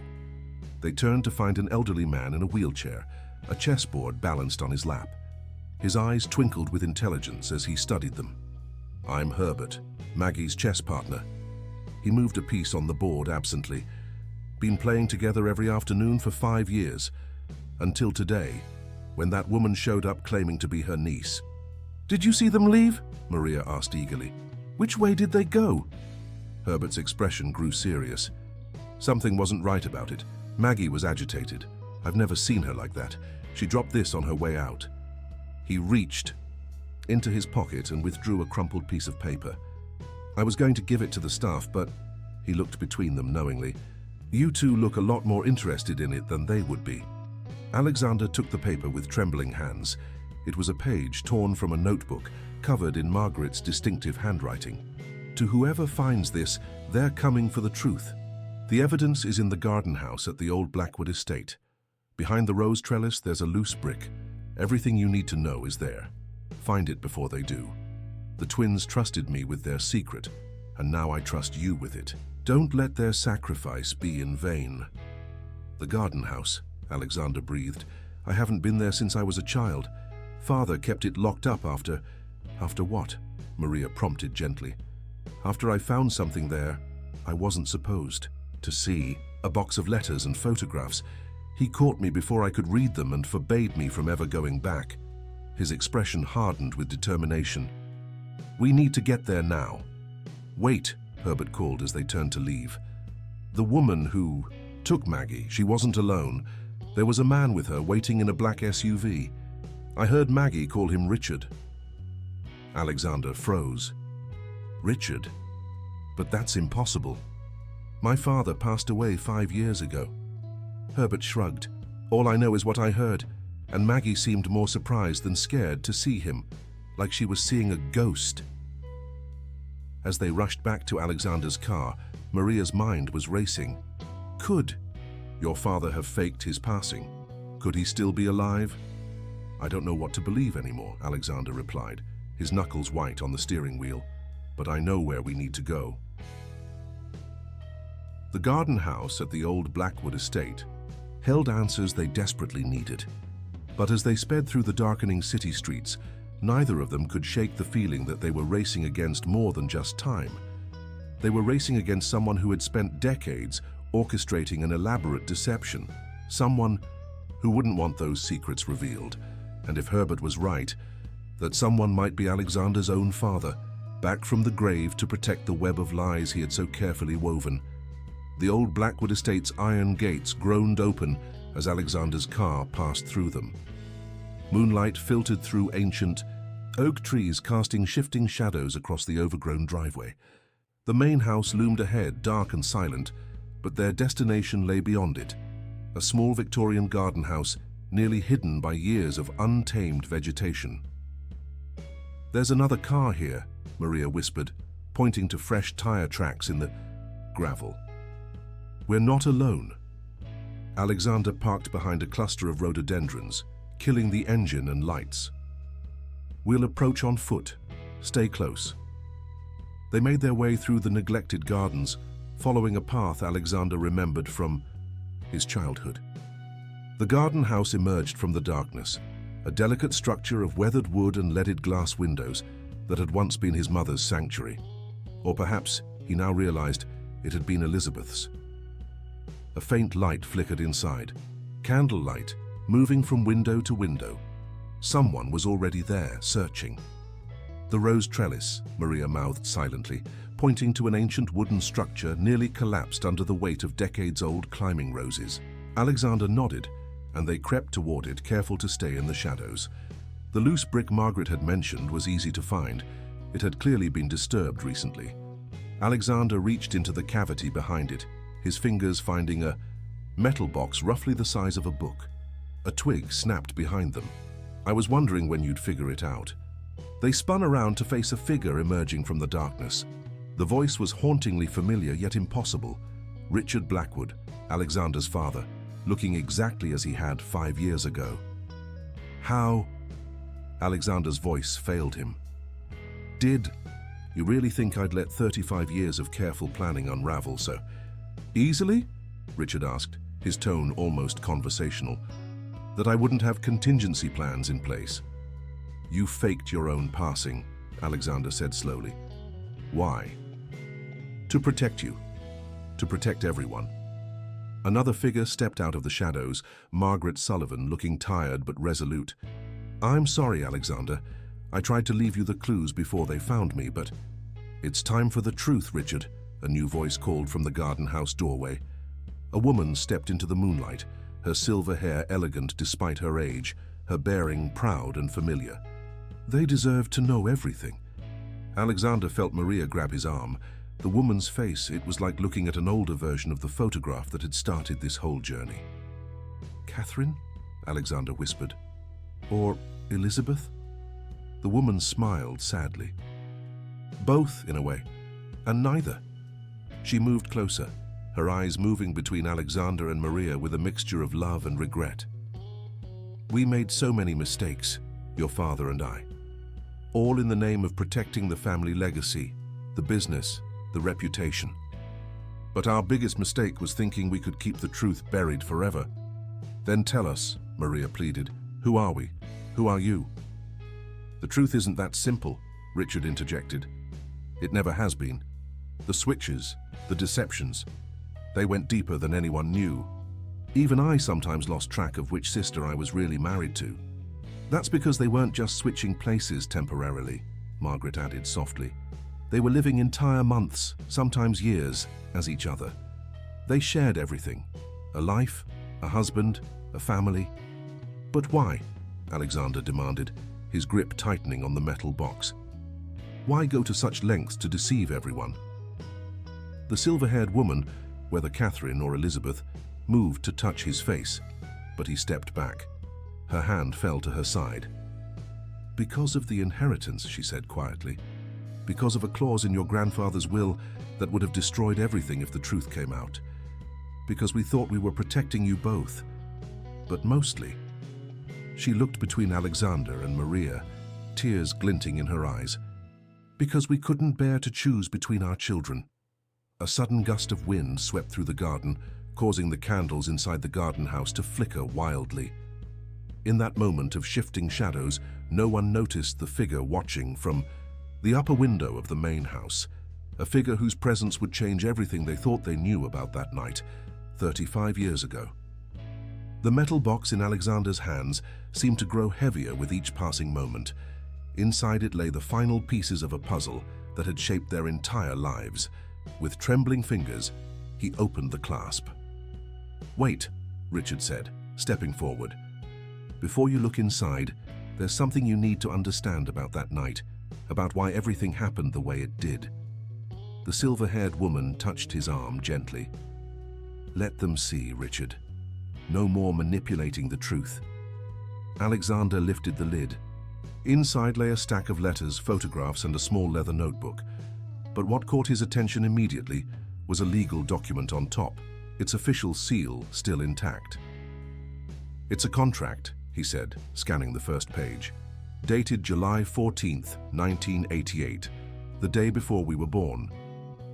They turned to find an elderly man in a wheelchair, a chessboard balanced on his lap. His eyes twinkled with intelligence as he studied them. "I'm Herbert, Maggie's chess partner." He moved a piece on the board absently. "Been playing together every afternoon for 5 years, until today, when that woman showed up claiming to be her niece." "Did you see them leave?" Maria asked eagerly. "Which way did they go?" Herbert's expression grew serious. Something wasn't right about it. Maggie was agitated. I've never seen her like that. She dropped this on her way out. He reached into his pocket and withdrew a crumpled piece of paper. "I was going to give it to the staff, but..." He looked between them knowingly. "You two look a lot more interested in it than they would be." Alexander took the paper with trembling hands. It was a page torn from a notebook, covered in Margaret's distinctive handwriting. "To whoever finds this, they're coming for the truth. The evidence is in the garden house at the old Blackwood estate. Behind the rose trellis, there's a loose brick. Everything you need to know is there. Find it before they do. The twins trusted me with their secret, and now I trust you with it. Don't let their sacrifice be in vain." "The garden house," Alexander breathed. "I haven't been there since I was a child. Father kept it locked up after..." "After what?" Maria prompted gently. "After I found something there I wasn't supposed to see. A box of letters and photographs. He caught me before I could read them and forbade me from ever going back." His expression hardened with determination. "We need to get there now." "Wait," Herbert called as they turned to leave. "The woman who took Maggie, she wasn't alone. There was a man with her waiting in a black SUV. I heard Maggie call him Richard." Alexander froze. "Richard? But that's impossible. My father passed away 5 years ago." Herbert shrugged. "All I know is what I heard, and Maggie seemed more surprised than scared to see him, like she was seeing a ghost." As they rushed back to Alexander's car, Maria's mind was racing. Could your father have faked his passing? Could he still be alive? "I don't know what to believe anymore," Alexander replied, his knuckles white on the steering wheel. "But I know where we need to go." The garden house at the old Blackwood estate held answers they desperately needed. But as they sped through the darkening city streets, neither of them could shake the feeling that they were racing against more than just time. They were racing against someone who had spent decades orchestrating an elaborate deception, someone who wouldn't want those secrets revealed, and if Herbert was right, that someone might be Alexander's own father, back from the grave to protect the web of lies he had so carefully woven. The old Blackwood estate's iron gates groaned open as Alexander's car passed through them. Moonlight filtered through ancient oak trees, casting shifting shadows across the overgrown driveway. The main house loomed ahead, dark and silent, but their destination lay beyond it, a small Victorian garden house nearly hidden by years of untamed vegetation. "There's another car here," Maria whispered, pointing to fresh tire tracks in the gravel. "We're not alone." Alexander parked behind a cluster of rhododendrons, killing the engine and lights. "We'll approach on foot. Stay close." They made their way through the neglected gardens, following a path Alexander remembered from his childhood. The garden house emerged from the darkness, a delicate structure of weathered wood and leaded glass windows that had once been his mother's sanctuary. Or perhaps, he now realized, it had been Elizabeth's. A faint light flickered inside, candlelight, moving from window to window. Someone was already there, searching. "The rose trellis," Maria mouthed silently, pointing to an ancient wooden structure nearly collapsed under the weight of decades-old climbing roses. Alexander nodded, and they crept toward it, careful to stay in the shadows. The loose brick Margaret had mentioned was easy to find. It had clearly been disturbed recently. Alexander reached into the cavity behind it, his fingers finding a metal box roughly the size of a book. A twig snapped behind them. "I was wondering when you'd figure it out." They spun around to face a figure emerging from the darkness. The voice was hauntingly familiar yet impossible. Richard Blackwood, Alexander's father, looking exactly as he had 5 years ago. "How?" Alexander's voice failed him. "Did you really think I'd let 35 years of careful planning unravel so easily?" Richard asked, his tone almost conversational. "That I wouldn't have contingency plans in place?" "You faked your own passing," Alexander said slowly. "Why?" "To protect you. To protect everyone." Another figure stepped out of the shadows, Margaret Sullivan, looking tired but resolute. "I'm sorry, Alexander. I tried to leave you the clues before they found me, but..." "It's time for the truth, Richard," a new voice called from the garden house doorway. A woman stepped into the moonlight, her silver hair elegant despite her age, her bearing proud and familiar. They deserved to know everything. Alexander felt Maria grab his arm. The woman's face, it was like looking at an older version of the photograph that had started this whole journey. "Catherine?" Alexander whispered. "Or Elizabeth?" The woman smiled sadly. "Both, in a way, and neither." She moved closer, her eyes moving between Alexander and Maria with a mixture of love and regret. "We made so many mistakes, your father and I, all in the name of protecting the family legacy, the business, the reputation. But our biggest mistake was thinking we could keep the truth buried forever." "Then tell us," Maria pleaded. "Who are we? Who are you?" "The truth isn't that simple," Richard interjected. "It never has been. The switches, the deceptions, they went deeper than anyone knew. Even I sometimes lost track of which sister I was really married to." "That's because they weren't just switching places temporarily," Margaret added softly. "They were living entire months, sometimes years, as each other. They shared everything, a life, a husband, a family." "But why?" Alexander demanded, his grip tightening on the metal box. "Why go to such lengths to deceive everyone?" The silver-haired woman, whether Catherine or Elizabeth, moved to touch his face, but he stepped back. Her hand fell to her side. "Because of the inheritance," she said quietly. "Because of a clause in your grandfather's will that would have destroyed everything if the truth came out. Because we thought we were protecting you both. But mostly..." She looked between Alexander and Maria, tears glinting in her eyes. "Because we couldn't bear to choose between our children." A sudden gust of wind swept through the garden, causing the candles inside the garden house to flicker wildly. in that moment of shifting shadows, no one noticed the figure watching from the upper window of the main house, a figure whose presence would change everything they thought they knew about that night, 35 years ago. The metal box in Alexander's hands seemed to grow heavier with each passing moment. Inside it lay the final pieces of a puzzle that had shaped their entire lives. With trembling fingers, he opened the clasp. "Wait," Richard said, stepping forward. "Before you look inside, there's something you need to understand about that night, about why everything happened the way it did." The silver-haired woman touched his arm gently. "Let them see, Richard. No more manipulating the truth." Alexander lifted the lid. Inside lay a stack of letters, photographs, and a small leather notebook. But what caught his attention immediately was a legal document on top, its official seal still intact. "It's a contract," he said, scanning the first page. "Dated July 14th, 1988, the day before we were born."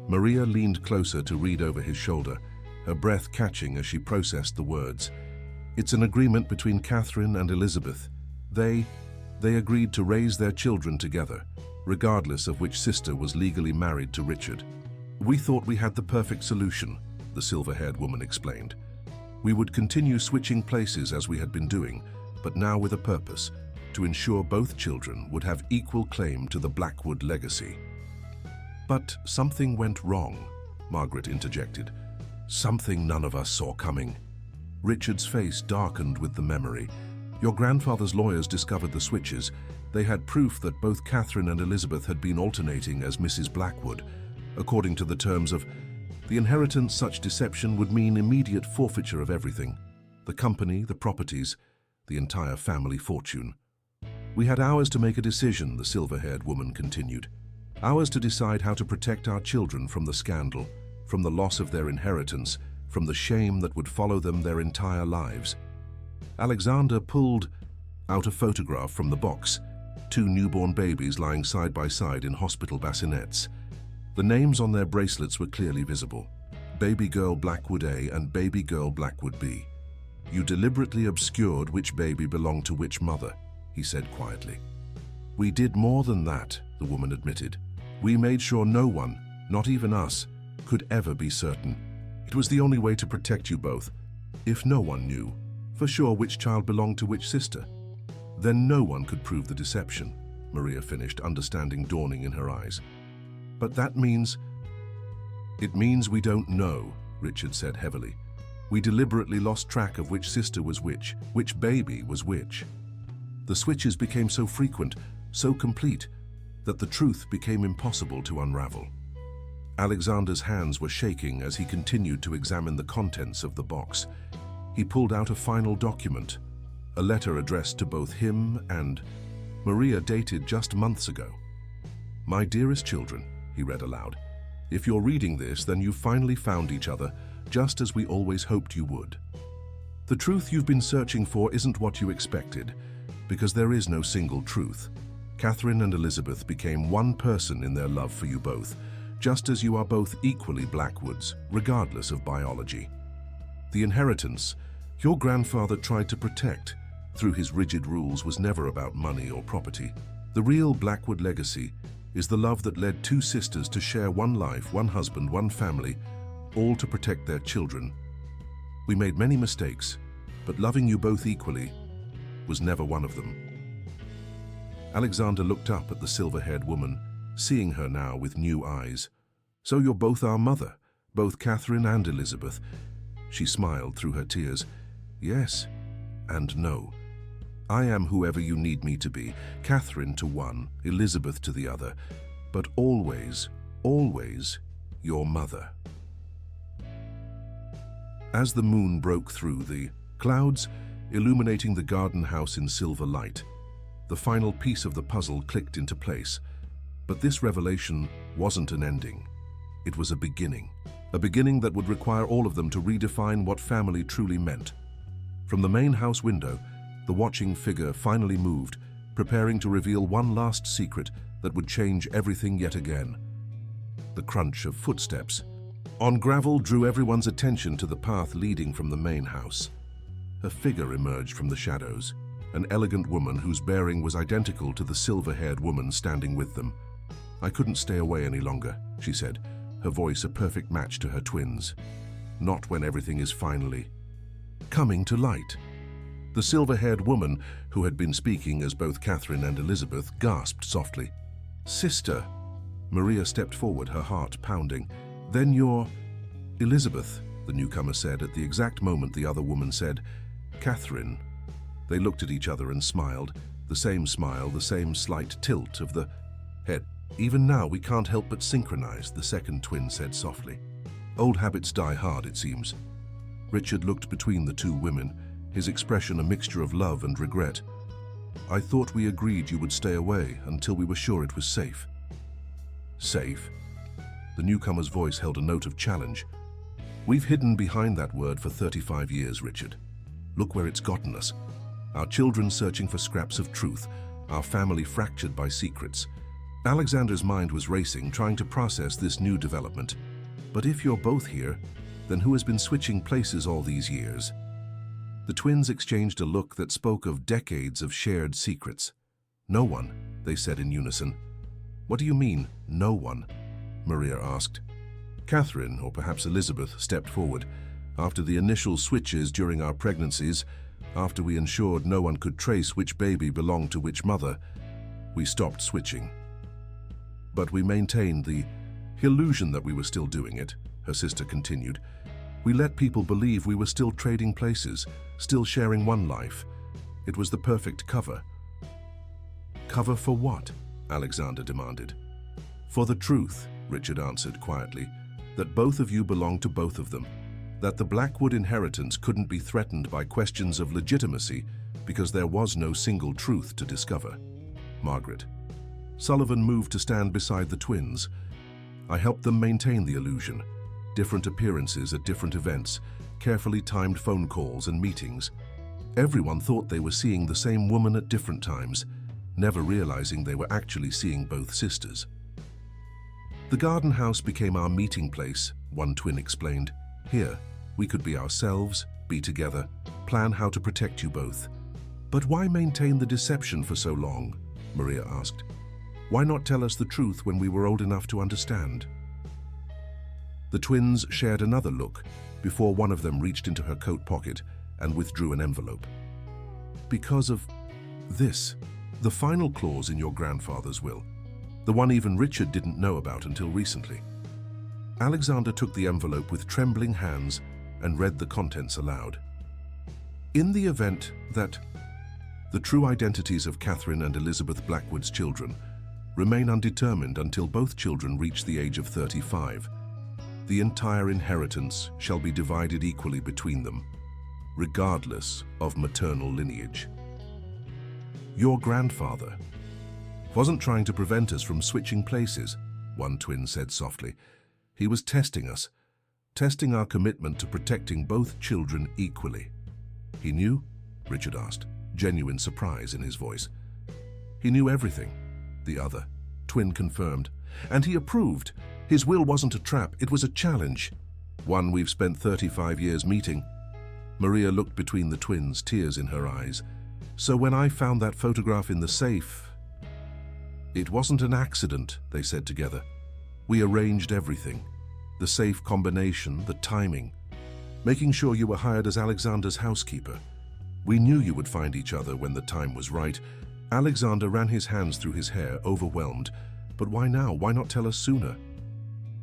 Maria leaned closer to read over his shoulder, her breath catching as she processed the words. "It's an agreement between Catherine and Elizabeth. They agreed to raise their children together, regardless of which sister was legally married to Richard. We thought we had the perfect solution," the silver-haired woman explained. "We would continue switching places as we had been doing, but now with a purpose, to ensure both children would have equal claim to the Blackwood legacy." "But something went wrong," Margaret interjected. "Something none of us saw coming." Richard's face darkened with the memory. "Your grandfather's lawyers discovered the switches. They had proof that both Catherine and Elizabeth had been alternating as Mrs. Blackwood. According to the terms of the inheritance, such deception would mean immediate forfeiture of everything. The company, the properties, the entire family fortune. We had hours to make a decision," the silver-haired woman continued. "Hours to decide how to protect our children from the scandal, from the loss of their inheritance, from the shame that would follow them their entire lives." Alexander pulled out a photograph from the box, 2 newborn babies lying side by side in hospital bassinets. The names on their bracelets were clearly visible: Baby Girl Blackwood A and Baby Girl Blackwood B. "You deliberately obscured which baby belonged to which mother," he said quietly. "We did more than that," the woman admitted. "We made sure no one, not even us, could ever be certain. It was the only way to protect you both. If no one knew for sure which child belonged to which sister, then no one could prove the deception," Maria finished, understanding dawning in her eyes. "But that means—" "It means we don't know," Richard said heavily. "We deliberately lost track of which sister was which baby was which. The switches became so frequent, so complete, that the truth became impossible to unravel." Alexander's hands were shaking as he continued to examine the contents of the box. He pulled out a final document, a letter addressed to both him and Maria, dated just months ago. "My dearest children," he read aloud, "if you're reading this, then you've finally found each other, just as we always hoped you would. The truth you've been searching for isn't what you expected, because there is no single truth. Catherine and Elizabeth became one person in their love for you both, just as you are both equally Blackwoods, regardless of biology. The inheritance your grandfather tried to protect through his rigid rules was never about money or property. The real Blackwood legacy is the love that led 2 sisters to share one life, one husband, one family, all to protect their children. We made many mistakes, but loving you both equally was never one of them." Alexander looked up at the silver-haired woman, seeing her now with new eyes. "So you're both our mother, both Catherine and Elizabeth." She smiled through her tears. "Yes and no. I am whoever you need me to be, Catherine to one, Elizabeth to the other, but always, always your mother." As the moon broke through the clouds, illuminating the garden house in silver light, the final piece of the puzzle clicked into place. But this revelation wasn't an ending. It was a beginning that would require all of them to redefine what family truly meant. From the main house window, the watching figure finally moved, preparing to reveal one last secret that would change everything yet again. The crunch of footsteps on gravel drew everyone's attention to the path leading from the main house. A figure emerged from the shadows, an elegant woman whose bearing was identical to the silver-haired woman standing with them. "I couldn't stay away any longer," she said, her voice a perfect match to her twins. "Not when everything is finally coming to light." The silver-haired woman, who had been speaking as both Catherine and Elizabeth, gasped softly. "Sister!" Maria stepped forward, her heart pounding. "Then you're Elizabeth," the newcomer said at the exact moment the other woman said, "Catherine." They looked at each other and smiled, the same smile, the same slight tilt of the head. "Even now we can't help but synchronize," the second twin said softly. "Old habits die hard, it seems." Richard looked between the two women, his expression a mixture of love and regret. "I thought we agreed you would stay away until we were sure it was safe." "Safe?" The newcomer's voice held a note of challenge. "We've hidden behind that word for 35 years, Richard. Look where it's gotten us. Our children searching for scraps of truth, our family fractured by secrets." Alexander's mind was racing, trying to process this new development. "But if you're both here, then who has been switching places all these years?" The twins exchanged a look that spoke of decades of shared secrets. "No one," they said in unison. "What do you mean, no one?" Maria asked. Catherine, or perhaps Elizabeth, stepped forward. "After the initial switches during our pregnancies, after we ensured no one could trace which baby belonged to which mother, we stopped switching. But we maintained the illusion that we were still doing it," her sister continued. "We let people believe we were still trading places, still sharing one life. It was the perfect cover." "Cover for what?" Alexander demanded. "For the truth," Richard answered quietly, "that both of you belong to both of them, that the Blackwood inheritance couldn't be threatened by questions of legitimacy because there was no single truth to discover." Margaret. Sullivan moved to stand beside the twins. "I helped them maintain the illusion. Different appearances at different events, carefully timed phone calls and meetings. Everyone thought they were seeing the same woman at different times, never realizing they were actually seeing both sisters." "The garden house became our meeting place," one twin explained. "Here, we could be ourselves, be together, plan how to protect you both." "But why maintain the deception for so long?" Maria asked. "Why not tell us the truth when we were old enough to understand?" The twins shared another look before one of them reached into her coat pocket and withdrew an envelope. "Because of this, the final clause in your grandfather's will, the one even Richard didn't know about until recently." Alexander took the envelope with trembling hands and read the contents aloud. "In the event that the true identities of Catherine and Elizabeth Blackwood's children remain undetermined until both children reach the age of 35, the entire inheritance shall be divided equally between them, regardless of maternal lineage." "Your grandfather wasn't trying to prevent us from switching places," one twin said softly. "He was testing us, testing our commitment to protecting both children equally." "He knew?" Richard asked, genuine surprise in his voice. "He knew everything," the other twin confirmed. "And he approved. His will wasn't a trap, it was a challenge. One we've spent 35 years meeting." Maria looked between the twins, tears in her eyes. "So when I found that photograph in the safe, it wasn't an accident," they said together. "We arranged everything. The safe combination, the timing, making sure you were hired as Alexander's housekeeper. We knew you would find each other when the time was right." Alexander ran his hands through his hair, overwhelmed. "But why now? Why not tell us sooner?"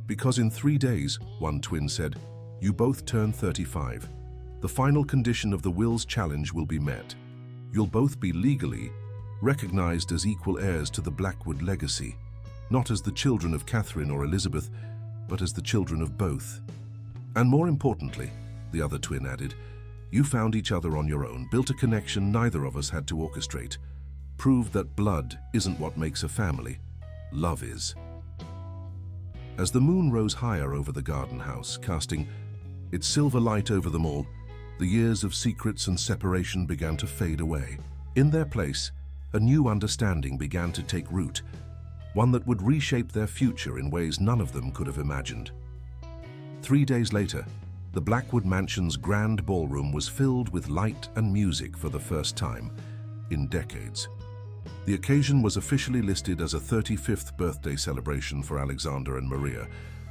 "Because in 3 days," one twin said, "you both turn 35. The final condition of the will's challenge will be met. You'll both be legally recognized as equal heirs to the Blackwood legacy, not as the children of Catherine or Elizabeth, but as the children of both. And more importantly," the other twin added, "you found each other on your own, built a connection neither of us had to orchestrate, proved that blood isn't what makes a family, love is." As the moon rose higher over the garden house, casting its silver light over them all, the years of secrets and separation began to fade away. In their place, a new understanding began to take root, one that would reshape their future in ways none of them could have imagined. 3 days later, the Blackwood Mansion's grand ballroom was filled with light and music for the first time. in decades. The occasion was officially listed as a 35th birthday celebration for Alexander and Maria,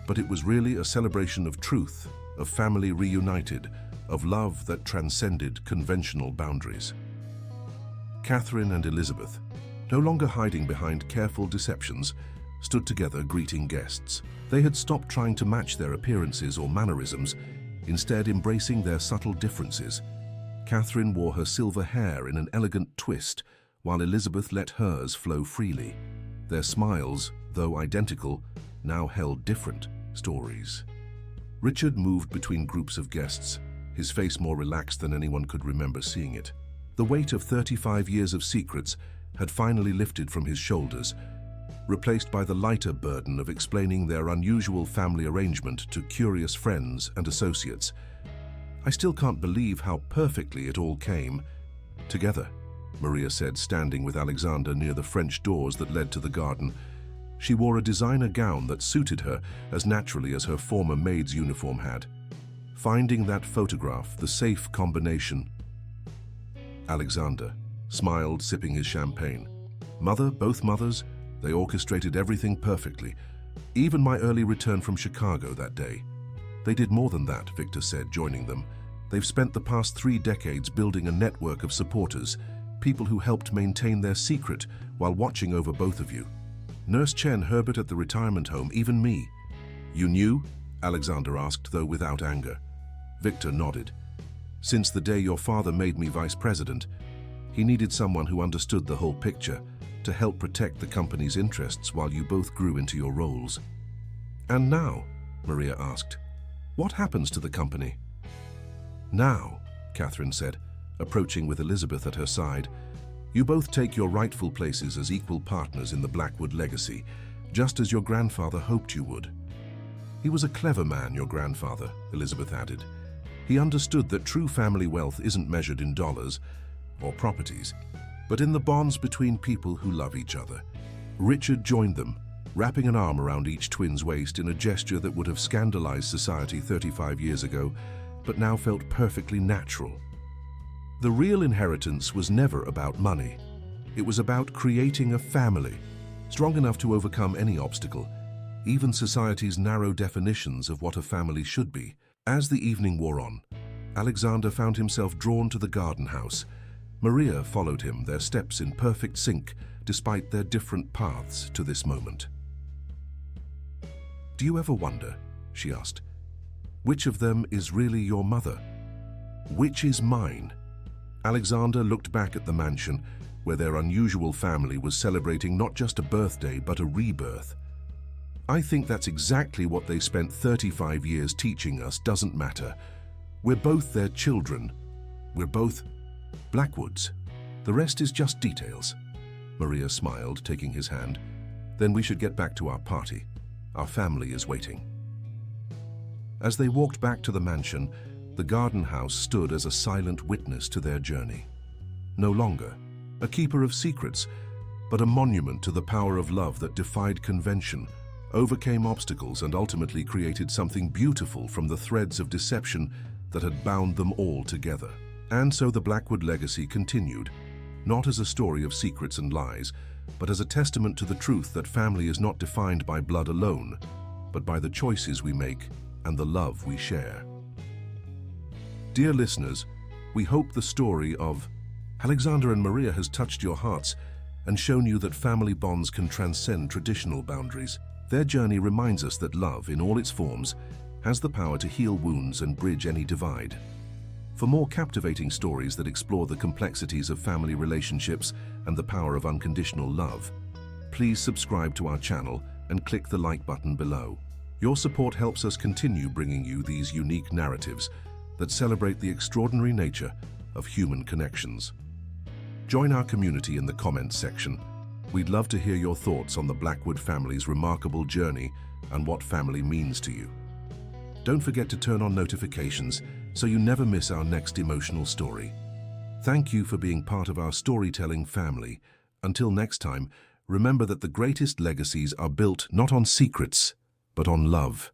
but it was really a celebration of truth, of family reunited, of love that transcended conventional boundaries. Catherine and Elizabeth, no longer hiding behind careful deceptions, stood together greeting guests. They had stopped trying to match their appearances or mannerisms, instead embracing their subtle differences. Catherine wore her silver hair in an elegant twist, while Elizabeth let hers flow freely. Their smiles, though identical, now held different stories. Richard moved between groups of guests, his face more relaxed than anyone could remember seeing it. The weight of 35 years of secrets had finally lifted from his shoulders, replaced by the lighter burden of explaining their unusual family arrangement to curious friends and associates. "I still can't believe how perfectly it all came together," Maria said, standing with Alexander near the French doors that led to the garden. She wore a designer gown that suited her as naturally as her former maid's uniform had. Finding that photograph, the safe combination. Alexander smiled, sipping his champagne. "Mother, both mothers, they orchestrated everything perfectly. Even my early return from Chicago that day." "They did more than that," Victor said, joining them. "They've spent the past 3 decades building a network of supporters, people who helped maintain their secret while watching over both of you. Nurse Chen, Herbert at the retirement home, even me." "You knew?" Alexander asked, though without anger. Victor nodded. "Since the day your father made me vice president, he needed someone who understood the whole picture to help protect the company's interests while you both grew into your roles." "And now?" Maria asked. "What happens to the company?" "Now," Catherine said, approaching with Elizabeth at her side, "you both take your rightful places as equal partners in the Blackwood legacy, just as your grandfather hoped you would." "He was a clever man, your grandfather," Elizabeth added. "He understood that true family wealth isn't measured in dollars or properties, but in the bonds between people who love each other." Richard joined them, wrapping an arm around each twin's waist in a gesture that would have scandalized society 35 years ago, but now felt perfectly natural. The real inheritance was never about money. It was about creating a family, strong enough to overcome any obstacle, even society's narrow definitions of what a family should be. As the evening wore on, Alexander found himself drawn to the garden house. Maria followed him, their steps in perfect sync, despite their different paths to this moment. "Do you ever wonder," she asked, "which of them is really your mother? Which is mine?" Alexander looked back at the mansion, where their unusual family was celebrating not just a birthday, but a rebirth. "I think that's exactly what they spent 35 years teaching us doesn't matter. We're both their children. We're both Blackwoods. The rest is just details." Maria smiled, taking his hand. "Then we should get back to our party. Our family is waiting." As they walked back to the mansion, the garden house stood as a silent witness to their journey. No longer a keeper of secrets, but a monument to the power of love that defied convention, overcame obstacles, and ultimately created something beautiful from the threads of deception that had bound them all together. And so the Blackwood legacy continued, not as a story of secrets and lies, but as a testament to the truth that family is not defined by blood alone, but by the choices we make and the love we share. Dear listeners, we hope the story of Alexander and Maria has touched your hearts and shown you that family bonds can transcend traditional boundaries. Their journey reminds us that love, in all its forms, has the power to heal wounds and bridge any divide. For more captivating stories that explore the complexities of family relationships and the power of unconditional love, please subscribe to our channel and click the like button below. Your support helps us continue bringing you these unique narratives that celebrate the extraordinary nature of human connections. Join our community in the comments section. We'd love to hear your thoughts on the Blackwood family's remarkable journey and what family means to you. Don't forget to turn on notifications so you never miss our next emotional story. Thank you for being part of our storytelling family. Until next time, remember that the greatest legacies are built not on secrets, but on love.